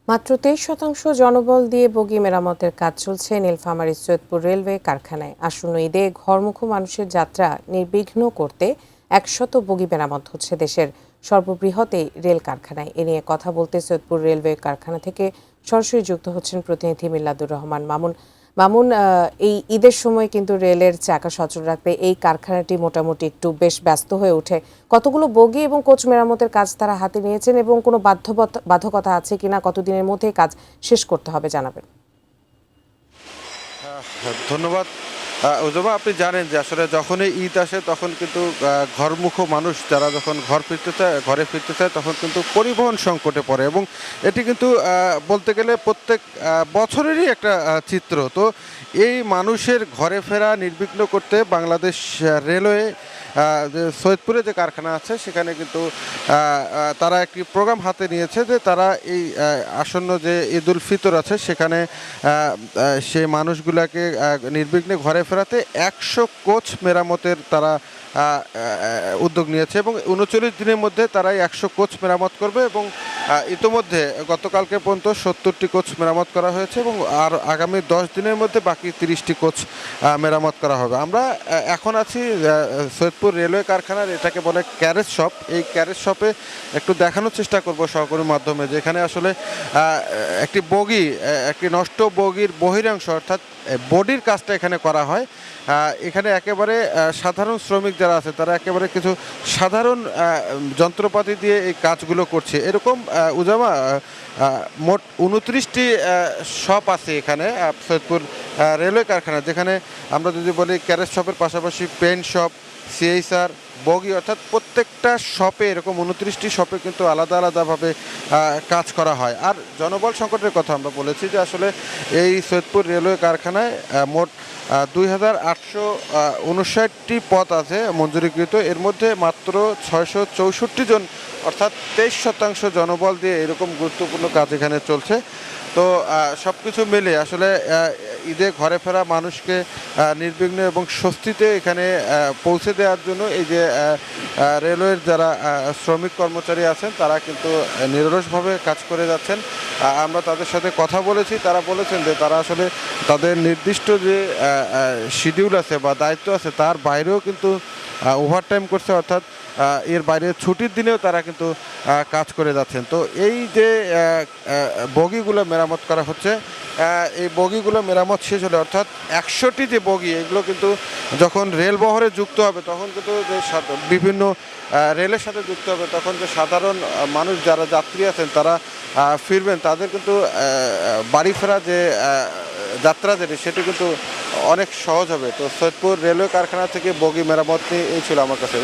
মাত্র 23% জনবল দিয়ে বগি মেরামতের কাজ চলছে নীলফামারীর সৈয়দপুর রেলওয়ে কারখানায়। আসন্ন ঈদে ঘরমুখো মানুষের যাত্রা নির্বিঘ্ন করতে 100 বগি মেরামত হচ্ছে দেশের সর্ববৃহৎ এই রেল কারখানায়। এ নিয়ে কথা বলতে সৈয়দপুর রেলওয়ে কারখানা থেকে সরাসরি যুক্ত হচ্ছেন প্রতিনিধি মিল্লাদুর রহমান মামুন। মামুন, এই ঈদের সময় কিন্তু রেলের চাকা সচল রাখতে এই কারখানাটি মোটামুটি একটু বেশ ব্যস্ত হয়ে ওঠে। কতগুলো বগি এবং কোচ মেরামতের কাজ তারা হাতে নিয়েছেন এবং কোনো বাধ্যকতা আছে কিনা, কতদিনের মধ্যে কাজ শেষ করতে হবে জানাবেন। ধন্যবাদ। ওজমা, আপনি জানেন যে আসলে যখনই ঈদ আসে তখন কিন্তু ঘরমুখো মানুষ যারা যখন ঘরে ফিরতে চায় তখন কিন্তু পরিবহন সংকটে পড়ে, এবং এটি কিন্তু বলতে গেলে প্রত্যেক বছরেরই একটা চিত্র। তো এই মানুষের ঘরে ফেরা নির্বিঘ্ন করতে বাংলাদেশ রেলওয়ে যে সৈয়দপুরে যে কারখানা আছে সেখানে কিন্তু তারা একটি প্রোগ্রাম হাতে নিয়েছে যে তারা এই আসন্ন যে ঈদ উল ফিতর আছে সেখানে সেই মানুষগুলোকে নির্বিঘ্নে ঘরে ফেরাতে 100 কোচ মেরামতের তারা উদ্যোগ নিয়েছে, এবং 39 দিনের মধ্যে তারা 100 কোচ মেরামত করবে। এবং ইতোমধ্যে গতকালকে পর্যন্ত 70টি কোচ মেরামত করা হয়েছে, এবং আর আগামী 10 দিনের মধ্যে বাকি 30টি কোচ মেরামত করা হবে। আমরা এখন আছি সৈয়দপুর রেলওয়ে কারখানার, এটাকে বলে ক্যারেজ শপ। এই ক্যারেজ শপে একটু দেখানোর চেষ্টা করব সহকর্মীর মাধ্যমে, যেখানে আসলে একটি নষ্ট বগির বহিরাংশ অর্থাৎ বডির কাজটা এখানে করা হয়। এখানে একেবারে সাধারণ শ্রমিক যারা আছে তারা একেবারে কিছু সাধারণ যন্ত্রপাতি দিয়ে এই কাজগুলো করছে। এরকম উজামা মোট 29টি শপ আছে এখানে সৈয়দপুর রেলওয়ে কারখানা, যেখানে আমরা যদি বলি ক্যারেজ শপের পাশাপাশি পেন্ট শপ, সিএইচআর, বগি, অর্থাৎ প্রত্যেকটা শপে এরকম 29টি শপে কিন্তু আলাদা আলাদাভাবে কাজ করা হয়। আর জনবল সংকটের কথা আমরা বলেছি যে আসলে এই সৈয়দপুর রেলওয়ে কারখানায় মোট 2859টি পদ আছে মঞ্জুরিকৃত। এর মধ্যে মাত্র 664 জন অর্থাৎ 23% জনবল দিয়ে এরকম গুরুত্বপূর্ণ কাজ এখানে চলছে। তো সব কিছু মিলে আসলে ঈদে ঘরে ফেরা মানুষকে নির্বিঘ্ন এবং স্বস্তিতে এখানে পৌঁছে দেওয়ার জন্য এই যে রেলওয়ের যারা শ্রমিক কর্মচারী আছেন তারা কিন্তু নিরলসভাবে কাজ করে যাচ্ছেন। আমরা তাদের সাথে কথা বলেছি, তারা বলেছেন যে তারা আসলে তাদের নির্দিষ্ট যে শিডিউল আছে বা দায়িত্ব আছে তার বাইরেও কিন্তু ওভারটাইম করছে, অর্থাৎ এর বাইরে ছুটির দিনেও তারা কিন্তু কাজ করে যাচ্ছেন। তো এই যে বগিগুলো মেরামত করা হচ্ছে, এই বগিগুলো মেরামত শেষ হলে অর্থাৎ 100টি যে বগি এগুলো কিন্তু যখন রেলবহরে যুক্ত হবে তখন কিন্তু যে বিভিন্ন রেলের সাথে যুক্ত হবে তখন যে সাধারণ মানুষ যারা যাত্রী আছেন তারা ফিরবেন, তাদের কিন্তু বাড়ি ফেরা যে যাত্রা যেটি সেটি কিন্তু অনেক সহজ হবে। তো সৈয়দপুর রেলওয়ে কারখানা থেকে বগি মেরামত নিয়ে এই ছিল আমার কাছে।